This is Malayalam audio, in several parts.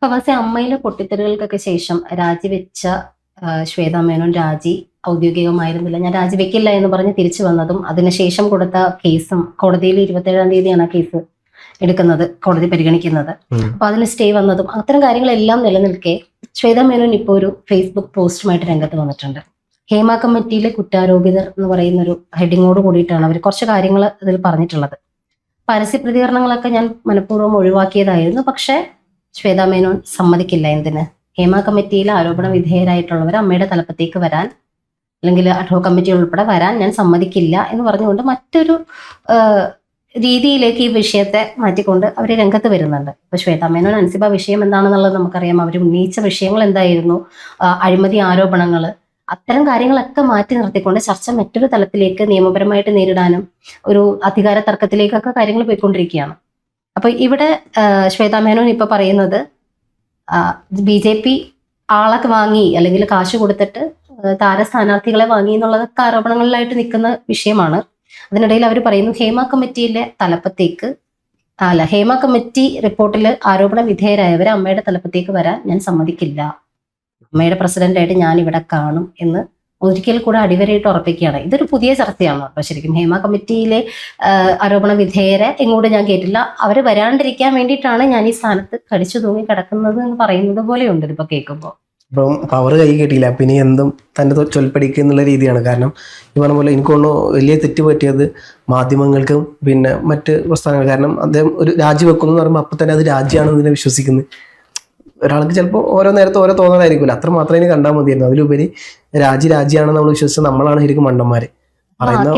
ഫവാസെ, അമ്മയിലെ പൊട്ടിത്തെറികൾക്കൊക്കെ ശേഷം രാജിവെച്ച ശ്വേതാ മേനോൻ ഔദ്യോഗികമായിരുന്നില്ല, ഞാൻ രാജിവെക്കില്ല എന്ന് പറഞ്ഞ് തിരിച്ചു വന്നതും അതിനുശേഷം കൊടുത്ത കേസും കോടതിയിൽ 27-ാം തീയതിയാണ് ആ കേസ് എടുക്കുന്നത്, കോടതി പരിഗണിക്കുന്നത്. അപ്പൊ അതിന് സ്റ്റേ വന്നതും അത്തരം കാര്യങ്ങളെല്ലാം നിലനിൽക്കെ ശ്വേതാ മേനോൻ ഇപ്പോൾ ഒരു ഫേസ്ബുക്ക് പോസ്റ്റുമായിട്ട് രംഗത്ത് വന്നിട്ടുണ്ട്. ഹേമ കമ്മിറ്റിയിലെ കുറ്റാരോപിതർ എന്ന് പറയുന്ന ഒരു ഹെഡിങ്ങോട് കൂടിയിട്ടാണ് അവർ കുറച്ച് കാര്യങ്ങൾ അതിൽ പറഞ്ഞിട്ടുള്ളത്. പരസ്യ പ്രതികരണങ്ങളൊക്കെ ഞാൻ മനഃപൂർവ്വം ഒഴിവാക്കിയതായിരുന്നു. പക്ഷെ ശ്വേതാ മേനോൻ സമ്മതിക്കില്ല. എന്തിന്? ഹേമ കമ്മിറ്റിയിൽ ആരോപണ വിധേയരായിട്ടുള്ളവർ അമ്മയുടെ തലപ്പത്തേക്ക് വരാൻ, അല്ലെങ്കിൽ അഡ്ഹോക് കമ്മിറ്റി ഉൾപ്പെടെ വരാൻ ഞാൻ സമ്മതിക്കില്ല എന്ന് പറഞ്ഞുകൊണ്ട് മറ്റൊരു രീതിയിലേക്ക് ഈ വിഷയത്തെ മാറ്റിക്കൊണ്ട് അവർ രംഗത്ത് വരുന്നുണ്ട്. ഇപ്പൊ ശ്വേതാ മേനോൻ അൻസിബ വിഷയം എന്താണെന്നുള്ളത് നമുക്കറിയാം. അവർ ഉന്നയിച്ച വിഷയങ്ങൾ എന്തായിരുന്നു? അഴിമതി ആരോപണങ്ങൾ, അത്തരം കാര്യങ്ങളൊക്കെ മാറ്റി നിർത്തിക്കൊണ്ട് ചർച്ച മറ്റൊരു തലത്തിലേക്ക് നിയമപരമായിട്ട് നേരിടാനും ഒരു അധികാര തർക്കത്തിലേക്കൊക്കെ കാര്യങ്ങൾ പോയിക്കൊണ്ടിരിക്കുകയാണ്. അപ്പൊ ഇവിടെ ശ്വേതാ മേനോൻ ഇപ്പൊ പറയുന്നത് BJP ആളൊക്കെ വാങ്ങി, അല്ലെങ്കിൽ കാശ് കൊടുത്തിട്ട് താരസ്ഥാനാർത്ഥികളെ വാങ്ങി എന്നുള്ളതൊക്കെ ആരോപണങ്ങളിലായിട്ട് നിൽക്കുന്ന വിഷയമാണ്. അതിനിടയിൽ അവർ പറയുന്നു ഹേമ കമ്മിറ്റിയിലെ തലപ്പത്തേക്ക് ഹേമ കമ്മിറ്റി റിപ്പോർട്ടിൽ ആരോപണ വിധേയരായവരെ അമ്മയുടെ തലപ്പത്തേക്ക് വരാൻ ഞാൻ സമ്മതിക്കില്ല, അമ്മയുടെ പ്രസിഡന്റായിട്ട് ഞാൻ ഇവിടെ കാണും എന്ന് ഒരിക്കൽ കൂടെ അടിവരയിട്ട് ഉറപ്പിക്കുകയാണ്. ഇതൊരു പുതിയ ചർച്ചയാണ്. അപ്പൊ ശരിക്കും ഹേമ കമ്മിറ്റിയിലെ ആരോപണ വിധേയരെ എങ്ങോട്ട് ഞാൻ കേട്ടില്ല, അവർ വരാണ്ടിരിക്കാൻ വേണ്ടിയിട്ടാണ് ഞാൻ ഈ സ്ഥാനത്ത് കടിച്ചു തൂങ്ങി കിടക്കുന്നത് എന്ന് പറയുന്നത് പോലെയുണ്ട് ഇതിപ്പോ കേൾക്കുമ്പോൾ. ഇപ്പം പവർ കൈ കിട്ടിയില്ല, പിന്നെ എന്തും തൻ്റെ ചൊൽപ്പടിക്കുക എന്നുള്ള രീതിയാണ്. കാരണം ഈ പറഞ്ഞ പോലെ എനിക്ക് തോന്നുന്നു വലിയ തെറ്റ് പറ്റിയത് മാധ്യമങ്ങൾക്കും പിന്നെ മറ്റ് പ്രസ്ഥാനങ്ങൾ. കാരണം അദ്ദേഹം ഒരു രാജിവെക്കുന്നു എന്ന് പറയുമ്പോൾ അപ്പം തന്നെ അത് രാജ്യമാണെന്ന് ഇതിനെ വിശ്വസിക്കുന്നത്. ഒരാൾക്ക് ചിലപ്പോൾ ഓരോ നേരത്തെ ഓരോ തോന്നലായിരിക്കില്ല, അത്ര മാത്രമേ ഇനി കണ്ടാൽ മതിയായിരുന്നു. അതിലുപരി രാജ്യമാണെന്ന് നമ്മൾ വിശ്വസിച്ച നമ്മളാണ് ശരിക്കും മണ്ടന്മാര്.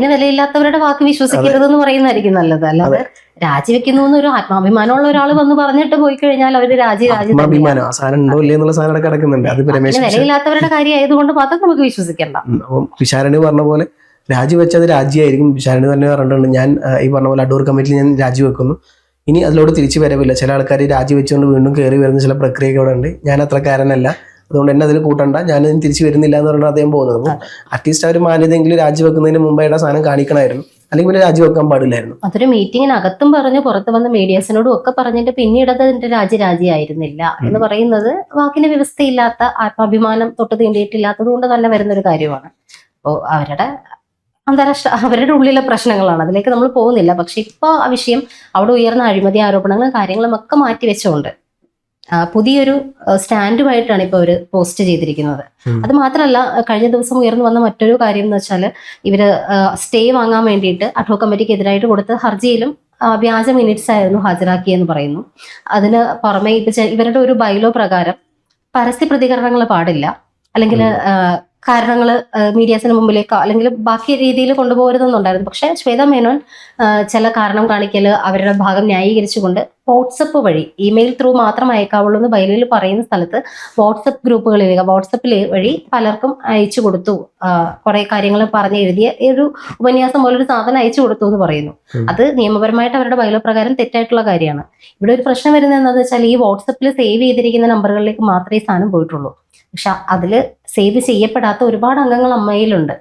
വിലയില്ലാത്തവരുടെ വാക്ക് വിശ്വസിക്കരുത് എന്ന് പറയുന്നതായിരിക്കും നല്ലത്. അല്ലാതെ രാജിവെക്കുന്നു എന്നൊരു ആത്മാഭിമാനമുള്ള ഒരാൾ വന്ന് പറഞ്ഞിട്ട് പോയി കഴിഞ്ഞാൽ അവര് ആത്മാഭിമാനം ആ സാധനം ഉണ്ടോ ഇല്ലേ എന്നുള്ള സാധനം കിടക്കുന്നുണ്ട്. അത് വിലയില്ലാത്തവരുടെ കാര്യം ആയതുകൊണ്ട് മാത്രം നമുക്ക് വിശ്വസിക്കണ്ട. അപ്പം വിശാരണി പറഞ്ഞ പോലെ രാജിവെച്ചത് രാജ്യമായിരിക്കും. വിശാരണി തന്നെ പറഞ്ഞിട്ടുണ്ട്, ഞാൻ ഈ പറഞ്ഞ പോലെ അടൂർ കമ്മിറ്റിയിൽ ഞാൻ രാജിവെക്കുന്നു, ഇനി അതിലോട് തിരിച്ചു വരവില്ല. ചില ആൾക്കാർ രാജിവെച്ചുകൊണ്ട് വീണ്ടും കയറി വരുന്ന ചില പ്രക്രിയയൊക്കെ അവിടെ ഉണ്ട്. ഞാൻ അത്രക്കാരനല്ല, അതുകൊണ്ട് എന്നെ അതിൽ കൂട്ടണ്ട, ഞാനതിന് തിരിച്ചു വരുന്നില്ല എന്ന് പറഞ്ഞാൽ അദ്ദേഹം പോകുന്നത്. അപ്പോൾ അറ്റ്ലീസ്റ്റ് അവർ മാന്യതെങ്കിലും രാജിവെക്കുന്നതിന് മുമ്പായിട്ട് ആ സാധനം കാണിക്കണമായിരുന്നു, അല്ലെങ്കിൽ പിന്നെ രാജിവെക്കാൻ പാടില്ലായിരുന്നു. അതൊരു മീറ്റിങ്ങിനകത്തും പറഞ്ഞു, പുറത്ത് വന്ന മീഡിയസിനോടും ഒക്കെ പറഞ്ഞിട്ട് പിന്നീട് അതിന്റെ രാജിയായിരുന്നില്ല എന്ന് പറയുന്നത് വാക്കിന് വ്യവസ്ഥയില്ലാത്ത, ആത്മാഭിമാനം തൊട്ട് തീണ്ടിയിട്ടില്ലാത്തത് കൊണ്ട് തന്നെ വരുന്നൊരു കാര്യമാണ്. അപ്പോൾ അവരുടെ ഉള്ളിലെ പ്രശ്നങ്ങളാണ്, അതിലേക്ക് നമ്മൾ പോകുന്നില്ല. പക്ഷെ ഇപ്പൊ ആ വിഷയം, അവിടെ ഉയർന്ന അഴിമതി ആരോപണങ്ങളും കാര്യങ്ങളും ഒക്കെ മാറ്റിവെച്ചുകൊണ്ട് പുതിയൊരു സ്റ്റാൻഡുമായിട്ടാണ് ഇപ്പൊ അവര് പോസ്റ്റ് ചെയ്തിരിക്കുന്നത്. അത് മാത്രമല്ല, കഴിഞ്ഞ ദിവസം ഉയർന്നു വന്ന മറ്റൊരു കാര്യം എന്ന് വെച്ചാൽ ഇവര് സ്റ്റേ വാങ്ങാൻ വേണ്ടിയിട്ട് അഡ്ഹോക് കമ്മിറ്റിക്ക് എതിരായിട്ട് കൊടുത്ത ഹർജിയിലും വ്യാജ മിനിറ്റ്സ് ആയിരുന്നു ഹാജരാക്കിയെന്ന് പറയുന്നു. അതിന് പുറമെ ഇവരുടെ ഒരു ബൈലോ പ്രകാരം പരസ്യ പ്രതികരണങ്ങൾ പാടില്ല, അല്ലെങ്കിൽ കാരണങ്ങൾ മീഡിയാസിന് മുമ്പിലേക്കോ അല്ലെങ്കിൽ ബാക്കി രീതിയിൽ കൊണ്ടുപോകരുതെന്നുണ്ടായിരുന്നു. പക്ഷെ ശ്വേതാ മേനോൻ ചില കാരണം കാണിക്കൽ, അവരുടെ ഭാഗം ന്യായീകരിച്ചുകൊണ്ട് വാട്സപ്പ് വഴി, ഇമെയിൽ ത്രൂ മാത്രം അയക്കാവുള്ളൂ എന്ന് ബൈലിൽ പറയുന്ന സ്ഥലത്ത് വാട്സപ്പ് വാട്സപ്പിൽ വഴി പലർക്കും അയച്ചു കൊടുത്തു, കുറെ കാര്യങ്ങൾ പറഞ്ഞ് എഴുതിയ ഒരു ഉപന്യാസം പോലൊരു സാധനം അയച്ചു കൊടുത്തു എന്ന് പറയുന്നു. അത് നിയമപരമായിട്ട് അവരുടെ ബൈലോ പ്രകാരം തെറ്റായിട്ടുള്ള കാര്യമാണ്. ഇവിടെ ഒരു പ്രശ്നം വരുന്നത് എന്താണെന്ന് വെച്ചാൽ ഈ വാട്സപ്പിൽ സേവ് ചെയ്തിരിക്കുന്ന നമ്പറുകളിലേക്ക് മാത്രമേ ഈ സാധനം പോയിട്ടുള്ളൂ. പക്ഷെ അതില് സേവ് ചെയ്യപ്പെടാത്ത ഒരുപാട് അംഗങ്ങൾ അമ്മയിലുണ്ട്.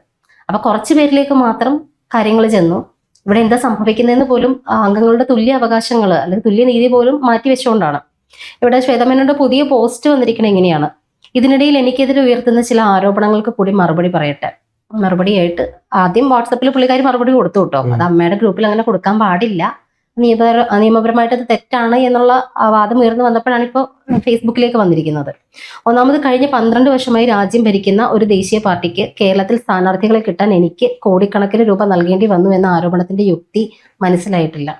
അപ്പൊ കുറച്ചു പേരിലേക്ക് മാത്രം കാര്യങ്ങൾ ചെന്നു. ഇവിടെ എന്താ സംഭവിക്കുന്നതെന്ന് പോലും അംഗങ്ങളുടെ തുല്യ അവകാശങ്ങൾ അല്ലെങ്കിൽ തുല്യ നീതി പോലും മാറ്റിവെച്ചുകൊണ്ടാണ്. ഇവിടെ ശ്വേതാ മേനോന്റെ പുതിയ പോസ്റ്റ് വന്നിരിക്കുന്നത് എങ്ങനെയാണ്: ഇതിനിടയിൽ എനിക്കെതിരെ ഉയർത്തുന്ന ചില ആരോപണങ്ങൾക്ക് കൂടി മറുപടി പറയട്ടെ. മറുപടിയായിട്ട് ആദ്യം വാട്സപ്പിൽ പുള്ളിക്കാരി മറുപടി കൊടുത്തു കേട്ടോ. അത് അമ്മയുടെ ഗ്രൂപ്പിൽ അങ്ങനെ കൊടുക്കാൻ പാടില്ല, നിയമപരമായിട്ട് അത് തെറ്റാണ് എന്നുള്ള വാദം ഉയർന്നു വന്നപ്പോഴാണ് ഇപ്പോൾ ഫേസ്ബുക്കിലേക്ക് വന്നിരിക്കുന്നത്. ഒന്നാമത്, കഴിഞ്ഞ 12 വർഷമായി രാജ്യം ഭരിക്കുന്ന ഒരു ദേശീയ പാർട്ടിക്ക് കേരളത്തിൽ സ്ഥാനാർത്ഥികളെ കിട്ടാൻ എനിക്ക് കോടിക്കണക്കിന് രൂപ നൽകേണ്ടി വന്നു എന്ന ആരോപണത്തിന്റെ യുക്തി മനസ്സിലായിട്ടില്ല.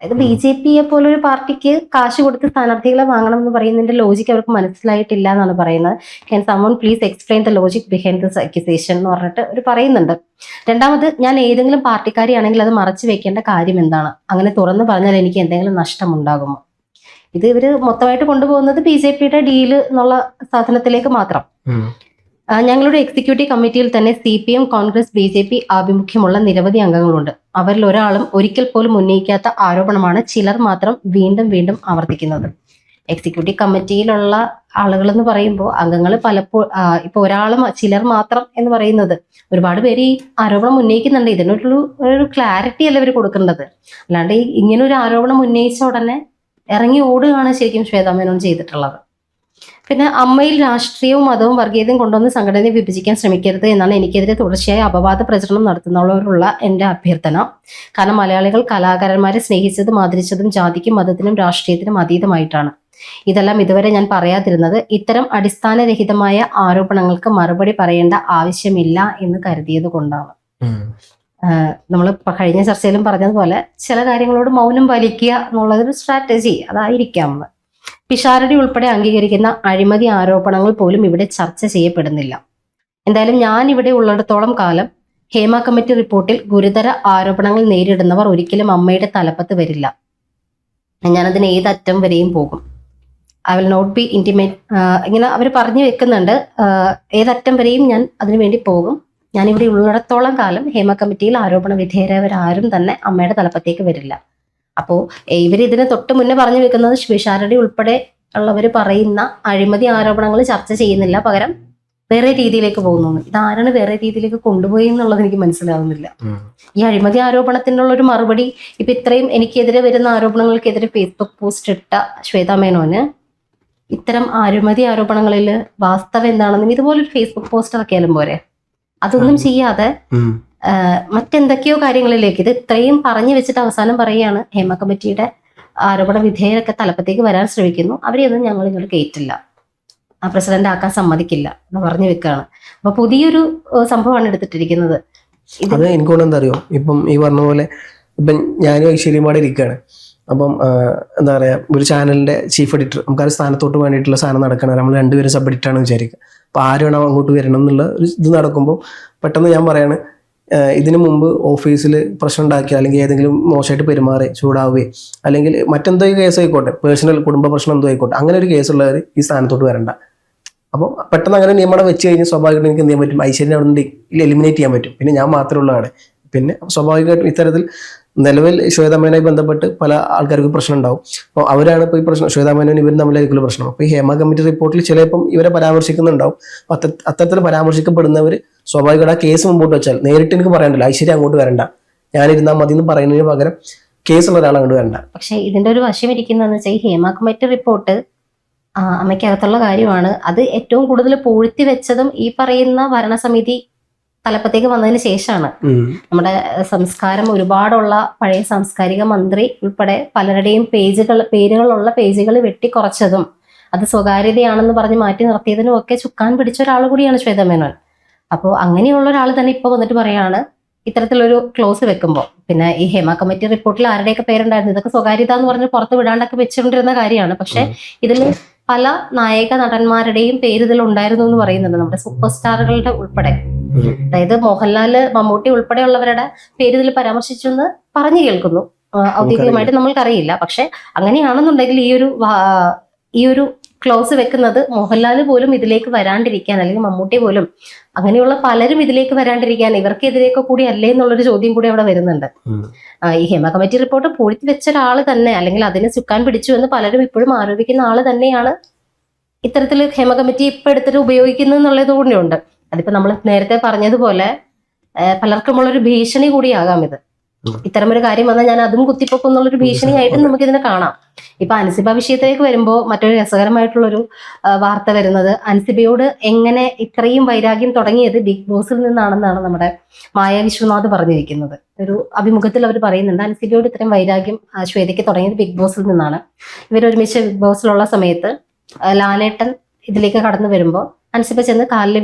അതായത് BJP പോലൊരു പാർട്ടിക്ക് കാശ് കൊടുത്ത് സ്ഥാനാർത്ഥികളെ വാങ്ങണം എന്ന് പറയുന്നതിന്റെ ലോജിക്ക് അവർക്ക് മനസ്സിലായിട്ടില്ല എന്നാണ് പറയുന്നത്. Can someone please explain the logic behind this accusation എന്ന് പറഞ്ഞിട്ട് അവർ പറയുന്നുണ്ട്. രണ്ടാമത്, ഞാൻ ഏതെങ്കിലും പാർട്ടിക്കാരിയാണെങ്കിൽ അത് മറച്ചു വെക്കേണ്ട കാര്യം എന്താണ്? അങ്ങനെ തുറന്നു പറഞ്ഞാൽ എനിക്ക് എന്തെങ്കിലും നഷ്ടമുണ്ടാകുമോ? ഇത് ഇവര് മൊത്തമായിട്ട് കൊണ്ടുപോകുന്നത് BJPയുടെ ഡീല് എന്നുള്ള സാധനത്തിലേക്ക് മാത്രം. ഞങ്ങളുടെ എക്സിക്യൂട്ടീവ് കമ്മിറ്റിയിൽ തന്നെ CPM, കോൺഗ്രസ്, BJP ആഭിമുഖ്യമുള്ള നിരവധി അംഗങ്ങളുണ്ട്. അവരിൽ ഒരാളും ഒരിക്കൽ പോലും ഉന്നയിക്കാത്ത ആരോപണമാണ് ചിലർ മാത്രം വീണ്ടും വീണ്ടും ആവർത്തിക്കുന്നത്. എക്സിക്യൂട്ടീവ് കമ്മിറ്റിയിലുള്ള ആളുകൾ എന്ന് പറയുമ്പോൾ അംഗങ്ങൾ പലപ്പോഴും ഇപ്പൊ ചിലർ മാത്രം എന്ന് പറയുന്നത് ഒരുപാട് പേര് ഈ ആരോപണം ഉന്നയിക്കുന്നുണ്ട്. ഇതിനൊരു ക്ലാരിറ്റി അല്ല ഇവർ കൊടുക്കേണ്ടത്. അല്ലാണ്ട് ഇങ്ങനെ ഒരു ആരോപണം ഉന്നയിച്ച ഉടനെ ഇറങ്ങി ഓടുകയാണ് ശരിക്കും ശ്വേതാ മേനോൻ ചെയ്തിട്ടുള്ളത്. പിന്നെ അമ്മയിൽ രാഷ്ട്രീയവും മതവും വർഗീയതയും കൊണ്ടുവന്ന് സംഘടനയെ വിഭജിക്കാൻ ശ്രമിക്കരുത് എന്നാണ് എനിക്കെതിരെ തുടർച്ചയായ അപവാദ പ്രചരണം നടത്തുന്നവരോടുള്ള എൻ്റെ അഭ്യർത്ഥന. കാരണം മലയാളികൾ കലാകാരന്മാരെ സ്നേഹിച്ചതും ആദരിച്ചതും ജാതിക്കും മതത്തിനും രാഷ്ട്രീയത്തിനും അതീതമായിട്ടാണ്. ഇതെല്ലാം ഇതുവരെ ഞാൻ പറയാതിരുന്നത് ഇത്തരം അടിസ്ഥാനരഹിതമായ ആരോപണങ്ങൾക്ക് മറുപടി പറയേണ്ട ആവശ്യമില്ല എന്ന് കരുതിയത് കൊണ്ടാണ്. നമ്മൾ കഴിഞ്ഞ ചർച്ചയിലും പറഞ്ഞതുപോലെ ചില കാര്യങ്ങളോട് മൗനം പാലിക്കുക എന്നുള്ളതൊരു സ്ട്രാറ്റജി അതായിരിക്കാം. പിഷാരടി ഉൾപ്പെടെ അംഗീകരിക്കുന്ന അഴിമതി ആരോപണങ്ങൾ പോലും ഇവിടെ ചർച്ച ചെയ്യപ്പെടുന്നില്ല. എന്തായാലും ഞാൻ ഇവിടെ ഉള്ളിടത്തോളം കാലം ഹേമ കമ്മിറ്റി റിപ്പോർട്ടിൽ ഗുരുതര ആരോപണങ്ങൾ നേരിടുന്നവർ ഒരിക്കലും അമ്മയുടെ തലപ്പത്ത് വരില്ല. ഞാനതിന് ഏതറ്റം വരെയും പോകും. I will not be intimate. ഇങ്ങനെ അവർ പറഞ്ഞു വെക്കുന്നുണ്ട്, ഏതറ്റം വരെയും ഞാൻ അതിനുവേണ്ടി പോകും. ഞാനിവിടെ ഉള്ളിടത്തോളം കാലം ഹേമ കമ്മിറ്റിയിൽ ആരോപണ വിധേയരായവരാരും തന്നെ അമ്മയുടെ തലപ്പത്തേക്ക് വരില്ല. അപ്പോൾ ഇതിന് തൊട്ട് മുന്നേ പറഞ്ഞു വെക്കുന്നത് പിഷാരടി ഉൾപ്പെടെ ഉള്ളവർ പറയുന്ന അഴിമതി ആരോപണങ്ങൾ ചർച്ച ചെയ്യുന്നില്ല, പകരം വേറെ രീതിയിലേക്ക് പോകുന്നു. ഇതാരാണ് വേറെ രീതിയിലേക്ക് കൊണ്ടുപോയി എന്നുള്ളത് എനിക്ക് മനസ്സിലാവുന്നില്ല. ഈ അഴിമതി ആരോപണത്തിനുള്ള ഒരു മറുപടി ഇപ്പൊ ഇത്രയും എനിക്കെതിരെ വരുന്ന ആരോപണങ്ങൾക്കെതിരെ ഫേസ്ബുക്ക് പോസ്റ്റ് ഇട്ട ശ്വേതാ മേനോന് ഇത്തരം അഴിമതി ആരോപണങ്ങളിൽ വാസ്തവം എന്താണെന്നും ഇതുപോലൊരു ഫേസ്ബുക്ക് പോസ്റ്റ് ഇറക്കിയാലും പോരെ. അതൊന്നും ചെയ്യാതെ മറ്റെന്തൊക്കെയോ കാര്യങ്ങളിലേക്ക് ഇത് ഇത്രയും പറഞ്ഞു വെച്ചിട്ട് അവസാനം പറയുകയാണ് ഹേമ കമ്മിറ്റിയുടെ ആരോപണ വിധേയരൊക്കെ തലപ്പത്തേക്ക് വരാൻ ശ്രമിക്കുന്നു, അവരെയൊന്നും ഞങ്ങൾ ഇങ്ങോട്ട് കയറ്റില്ല, ആ പ്രസിഡന്റ് ആക്കാൻ സമ്മതിക്കില്ല എന്ന് പറഞ്ഞു വെക്കുകയാണ്. അപ്പൊ പുതിയൊരു സംഭവമാണ് എടുത്തിട്ടിരിക്കുന്നത്. അത് എനിക്കൊന്നും എന്താ അറിയോ, ഇപ്പം ഈ പറഞ്ഞ പോലെ ഇപ്പം ഞാനും ഐശ്വര്യമാടെ ഇരിക്കുകയാണ്. അപ്പം എന്താ പറയാ, ഒരു ചാനലിന്റെ ചീഫ് എഡിറ്റർ, നമുക്ക് ആ സ്ഥാനത്തോട്ട് വേണ്ടിയിട്ടുള്ള സാധനം നടക്കണം, നമ്മൾ രണ്ടുപേരും സബ് എഡിറ്റർ ആണെന്ന് വിചാരിക്കുക. അപ്പൊ ആര് വേണം അങ്ങോട്ട് വരണം എന്നുള്ള ഒരു ഇത് നടക്കുമ്പോൾ പെട്ടെന്ന് ഞാൻ പറയാണ്, ഇതിനു മുമ്പ് ഓഫീസിൽ പ്രശ്നം ഉണ്ടാക്കിയ അല്ലെങ്കിൽ ഏതെങ്കിലും മോശമായിട്ട് പെരുമാറി ചൂടാവുകയും അല്ലെങ്കിൽ മറ്റെന്തോ കേസ് ആയിക്കോട്ടെ, പേഴ്സണൽ കുടുംബ പ്രശ്നം എന്തോ ആയിക്കോട്ടെ, അങ്ങനെ ഒരു കേസുള്ളവർ ഈ സ്ഥാനത്തോട്ട് വരണ്ട. അപ്പോൾ പെട്ടെന്ന് അങ്ങനെ നിയമനം വെച്ച് കഴിഞ്ഞാൽ സ്വാഭാവികമായിട്ടും എനിക്ക് എന്ത് ചെയ്യാൻ പറ്റും, ഐശ്വര്യനെ അവിടെ നിന്ന് എലിമിനേറ്റ് ചെയ്യാൻ പറ്റും. പിന്നെ ഞാൻ മാത്രമേ ഉള്ളതാണ്. പിന്നെ സ്വാഭാവികമായിട്ടും ഇത്തരത്തിൽ നിലവിൽ ശ്വേതാമേനുമായി ബന്ധപ്പെട്ട് പല ആൾക്കാർക്ക് പ്രശ്നം ഉണ്ടാവും. അപ്പോൾ അവരാണ് ഇപ്പോൾ ഈ പ്രശ്നം, ശ്വേതാമേനും ഇവരും തമ്മിലായിരിക്കുള്ള പ്രശ്നം. അപ്പോൾ ഈ ഹേമ കമ്മിറ്റി റിപ്പോർട്ടിൽ ചിലപ്പം ഇവരെ പരാമർശിക്കുന്നുണ്ടാവും. അത്തരത്തിൽ പരാമർശിക്കപ്പെടുന്നവർ സ്വാഭാവികമായിട്ട് ആ കേസ് മുമ്പോട്ട് വെച്ചാൽ നേരിട്ട് എനിക്ക് പറയണ്ടല്ലോ, ഐശ്വര്യ അങ്ങോട്ട് വരണ്ട, ഞാനിരുന്നാൽ മതി എന്ന് പറയുന്നതിന് പകരം കേസുള്ള ഒരാൾ അങ്ങോട്ട് വരണ്ട. പക്ഷെ ഇതിന്റെ ഒരു വശം ഇരിക്കുന്നതെന്ന് വെച്ചാൽ ഈ ഹേമ കമ്മിറ്റി റിപ്പോർട്ട് അമ്മയ്ക്കകത്തുള്ള കാര്യമാണ്. അത് ഏറ്റവും കൂടുതൽ പൂഴ്ത്തി വെച്ചതും ഈ പറയുന്ന ഭരണസമിതി തലപ്പത്തേക്ക് വന്നതിന് ശേഷമാണ്. നമ്മുടെ സംസ്കാരം ഒരുപാടുള്ള പഴയ സാംസ്കാരിക മന്ത്രി ഉൾപ്പെടെ പലരുടെയും പേരുകളുള്ള പേജുകൾ വെട്ടിക്കുറച്ചതും അത് സ്വകാര്യതയാണെന്ന് പറഞ്ഞ് മാറ്റി നിർത്തിയതിനും ഒക്കെ ചുക്കാൻ പിടിച്ച ഒരാൾ കൂടിയാണ് ശ്വേതാ മേനോൻ. അപ്പോൾ അങ്ങനെയുള്ള ഒരാൾ തന്നെ ഇപ്പൊ വന്നിട്ട് പറയാണ് ഇത്തരത്തിലൊരു ക്ലോസ് വെക്കുമ്പോൾ. പിന്നെ ഈ ഹേമ കമ്മിറ്റി റിപ്പോർട്ടിൽ ആരുടെയൊക്കെ പേരുണ്ടായിരുന്നു, ഇതൊക്കെ സ്വകാര്യത എന്ന് പറഞ്ഞ് പുറത്ത് വിടാണ്ടൊക്കെ വെച്ചുകൊണ്ടിരുന്ന കാര്യമാണ്. പക്ഷെ ഇതിൽ പല നായക നടന്മാരുടെയും പേര് ഇതിൽ ഉണ്ടായിരുന്നു എന്ന് പറയുന്നുണ്ട്, നമ്മുടെ സൂപ്പർ സ്റ്റാറുകളുടെ ഉൾപ്പെടെ. അതായത് മോഹൻലാല്, മമ്മൂട്ടി ഉൾപ്പെടെയുള്ളവരുടെ പേര് ഇതിൽ പരാമർശിച്ചു എന്ന് പറഞ്ഞു കേൾക്കുന്നു. ഔദ്യോഗികമായിട്ട് നമ്മൾക്കറിയില്ല. പക്ഷെ അങ്ങനെയാണെന്നുണ്ടെങ്കിൽ ഈ ഒരു ക്ലോസ് വെക്കുന്നത് മോഹൻലാൽ പോലും ഇതിലേക്ക് വരാണ്ടിരിക്കാൻ, അല്ലെങ്കിൽ മമ്മൂട്ടി പോലും, അങ്ങനെയുള്ള പലരും ഇതിലേക്ക് വരാണ്ടിരിക്കാൻ ഇവർക്കെതിരെയൊക്കെ കൂടി അല്ലേ എന്നുള്ളൊരു ചോദ്യം കൂടി അവിടെ വരുന്നുണ്ട്. ഈ ഹേമ കമ്മിറ്റി റിപ്പോർട്ട് പൂഴ്ത്തി വെച്ച ഒരാൾ തന്നെ, അല്ലെങ്കിൽ അതിനെ ചുക്കാൻ പിടിച്ചു എന്ന് പലരും ഇപ്പോഴും ആരോപിക്കുന്ന ആള് തന്നെയാണ് ഇത്തരത്തിൽ ഹേമ കമ്മിറ്റി ഇപ്പൊ എടുത്തിട്ട് ഉപയോഗിക്കുന്നത് എന്നുള്ളത് കൂടിയുണ്ട്. അതിപ്പോ നമ്മൾ നേരത്തെ പറഞ്ഞതുപോലെ പലർക്കുമുള്ളൊരു ഭീഷണി കൂടിയാകാം ഇത്. ഇത്തരമൊരു കാര്യം വന്നാൽ ഞാൻ അതും കുത്തിപ്പൊക്കും എന്നുള്ളൊരു ഭീഷണിയായിട്ട് നമുക്ക് ഇതിനെ കാണാം. ഇപ്പൊ അൻസിബ വിഷയത്തിലേക്ക് വരുമ്പോൾ മറ്റൊരു രസകരമായിട്ടുള്ളൊരു വാർത്ത വരുന്നത്, അൻസിബയോട് എങ്ങനെ ഇത്രയും വൈരാഗ്യം തുടങ്ങിയത് ബിഗ് ബോസിൽ നിന്നാണെന്നാണ് നമ്മുടെ മായ വിശ്വനാഥ് പറഞ്ഞിരിക്കുന്നത്. ഒരു അഭിമുഖത്തിൽ അവർ പറയുന്നുണ്ട്, അൻസിബയോട് ഇത്രയും വൈരാഗ്യം ശ്വേതയ്ക്ക് തുടങ്ങിയത് ബിഗ് ബോസിൽ നിന്നാണ്. ഇവരൊരുമിച്ച് ബിഗ് ബോസിലുള്ള സമയത്ത് ലാലേട്ടൻ ഇതിലേക്ക് കടന്നു വരുമ്പോൾ അൻസിബ ചെന്ന് കാലിൽ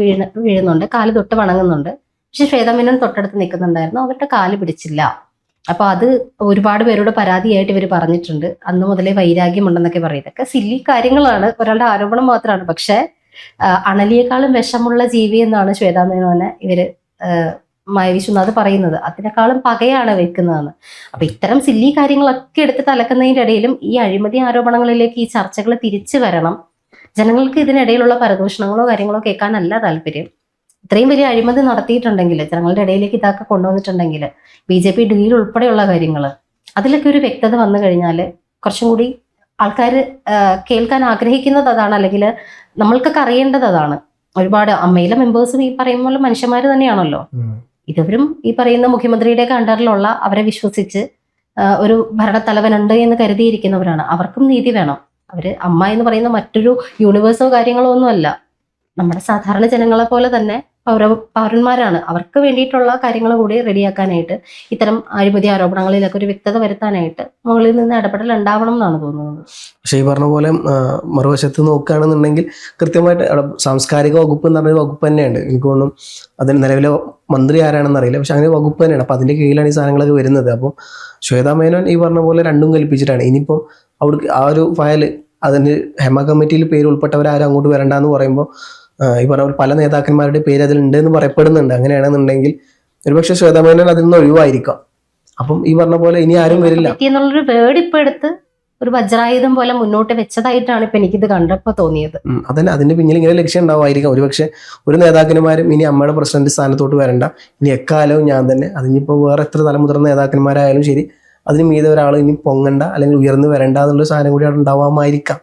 വീഴുന്നുണ്ട്, കാല് തൊട്ട് വണങ്ങുന്നുണ്ട്. പക്ഷെ ശ്വേതാ മേനോൻ തൊട്ടടുത്ത് നിൽക്കുന്നുണ്ടായിരുന്നു, അവരുടെ കാല് പിടിച്ചില്ല. അപ്പൊ അത് ഒരുപാട് പേരോട് പരാതിയായിട്ട് ഇവർ പറഞ്ഞിട്ടുണ്ട്. അന്ന് മുതലേ വൈരാഗ്യം ഉണ്ടെന്നൊക്കെ പറയും. ഇതൊക്കെ സില്ലി കാര്യങ്ങളാണ്, ഒരാളുടെ ആരോപണം മാത്രമാണ്. പക്ഷെ അണലിയേക്കാളും വിഷമുള്ള ജീവി എന്നാണ് ശ്വേതാ മേനോനെ ഇവര് മായ വിശ്വനാഥ് പറയുന്നത്. അതിനേക്കാളും പകയാണ് വെക്കുന്നതെന്ന്. അപ്പൊ ഇത്തരം സില്ലി കാര്യങ്ങളൊക്കെ എടുത്ത് തലക്കുന്നതിന്റെ ഇടയിലും ഈ അഴിമതി ആരോപണങ്ങളിലേക്ക് ഈ ചർച്ചകൾ തിരിച്ചു വരണം. ജനങ്ങൾക്ക് ഇതിനിടയിലുള്ള പരദൂഷണങ്ങളോ കാര്യങ്ങളോ കേൾക്കാനല്ല താല്പര്യം. ഇത്രയും വലിയ അഴിമതി നടത്തിയിട്ടുണ്ടെങ്കിൽ, ജനങ്ങളുടെ ഇടയിലേക്ക് ഇതൊക്കെ കൊണ്ടുവന്നിട്ടുണ്ടെങ്കിൽ, BJP ഡീൽ ഉൾപ്പെടെയുള്ള കാര്യങ്ങൾ, അതിലൊക്കെ ഒരു വ്യക്തത വന്നു കഴിഞ്ഞാൽ കുറച്ചും കൂടി ആൾക്കാർ കേൾക്കാൻ ആഗ്രഹിക്കുന്നത് അതാണ്, അല്ലെങ്കിൽ നമ്മൾക്കൊക്കെ അറിയേണ്ടത് അതാണ്. ഒരുപാട് അമ്മയിലെ മെമ്പേഴ്സും ഈ പറയുമ്പോൾ മനുഷ്യന്മാർ തന്നെയാണല്ലോ. ഇതവരും ഈ പറയുന്ന മുഖ്യമന്ത്രിയുടെയൊക്കെ അണ്ടറിലുള്ള അവരെ വിശ്വസിച്ച് ഒരു ഭരണത്തലവനുണ്ട് എന്ന് കരുതിയിരിക്കുന്നവരാണ്. അവർക്കും നീതി വേണം. അവര് അമ്മ എന്ന് പറയുന്ന മറ്റൊരു യൂണിവേഴ്സോ കാര്യങ്ങളോ ഒന്നും അല്ല, നമ്മുടെ സാധാരണ ജനങ്ങളെ പോലെ തന്നെ പൗരന്മാരാണ്. അവർക്ക് വേണ്ടിയിട്ടുള്ള കാര്യങ്ങൾ കൂടി റെഡിയാക്കാനായിട്ട് ഇത്തരം അഴിമതി ആരോപണങ്ങളിലൊക്കെ ഒരു വ്യക്തത വരുത്താനായിട്ട് മുകളിൽ നിന്ന് ഇടപെടൽ ഉണ്ടാവണം എന്നാണ് തോന്നുന്നത്. പക്ഷേ ഈ പറഞ്ഞ പോലെ മറുവശത്ത് നോക്കുകയാണെന്നുണ്ടെങ്കിൽ കൃത്യമായിട്ട് അവിടെ സാംസ്കാരിക വകുപ്പ് എന്ന് പറഞ്ഞൊരു വകുപ്പ് തന്നെയുണ്ട്. എനിക്ക് തോന്നുന്നു അതിന് നിലവിലെ മന്ത്രി ആരാണെന്ന് അറിയില്ല, പക്ഷെ അങ്ങനെ വകുപ്പ് തന്നെയാണ്. അപ്പോൾ അതിൻ്റെ കീഴിലാണ് ഈ സാധനങ്ങളൊക്കെ വരുന്നത്. അപ്പോൾ ശ്വേതാ മേനോൻ ഈ പറഞ്ഞ പോലെ രണ്ടും കൽപ്പിച്ചിട്ടാണ്. ഇനിയിപ്പോൾ അവിടെ ആ ഒരു ഫയൽ അതിന് ഹെമ കമ്മിറ്റിയിൽ പേര് ഉൾപ്പെട്ടവരാരും അങ്ങോട്ട് വരണ്ടെന്ന് പറയുമ്പോൾ ഈ പറഞ്ഞ പോലെ പല നേതാക്കന്മാരുടെ പേര് അതിലുണ്ട് എന്ന് പറയപ്പെടുന്നുണ്ട്. അങ്ങനെയാണെന്നുണ്ടെങ്കിൽ ഒരുപക്ഷെ ശ്വേതാ മേനോൻ അതിൽ നിന്ന് ഒഴിവായിരിക്കാം. അപ്പം ഈ പറഞ്ഞ പോലെ ഇനി ആരും വരില്ല എന്നുള്ളൊരു വേർഡ് ഇപ്പൊ എടുത്ത് ഒരു വജ്രായുധം പോലെ മുന്നോട്ട് വെച്ചതായിട്ടാണ് ഇപ്പൊ എനിക്കിത് കണ്ടപ്പോ തോന്നിയത്. അതന്നെ, അതിന്റെ പിന്നിൽ ഇങ്ങനെ ലക്ഷ്യം ഉണ്ടാവുമായിരിക്കാം. ഒരുപക്ഷെ ഒരു നേതാക്കന്മാരും ഇനി അമ്മയുടെ പ്രസിഡന്റ് സ്ഥാനത്തോട്ട് വരണ്ട, ഇനി എക്കാലവും ഞാൻ തന്നെ, അതിനിപ്പോൾ വേറെ എത്ര തലമുതിർന്ന നേതാക്കന്മാരായാലും ശരി, അതിന് മീതെ ഒരാൾ ഇനി പൊങ്ങണ്ട അല്ലെങ്കിൽ ഉയർന്നു വരണ്ട എന്നുള്ള സാധനം കൂടി അവിടെ ഉണ്ടാവാമായിരിക്കാം.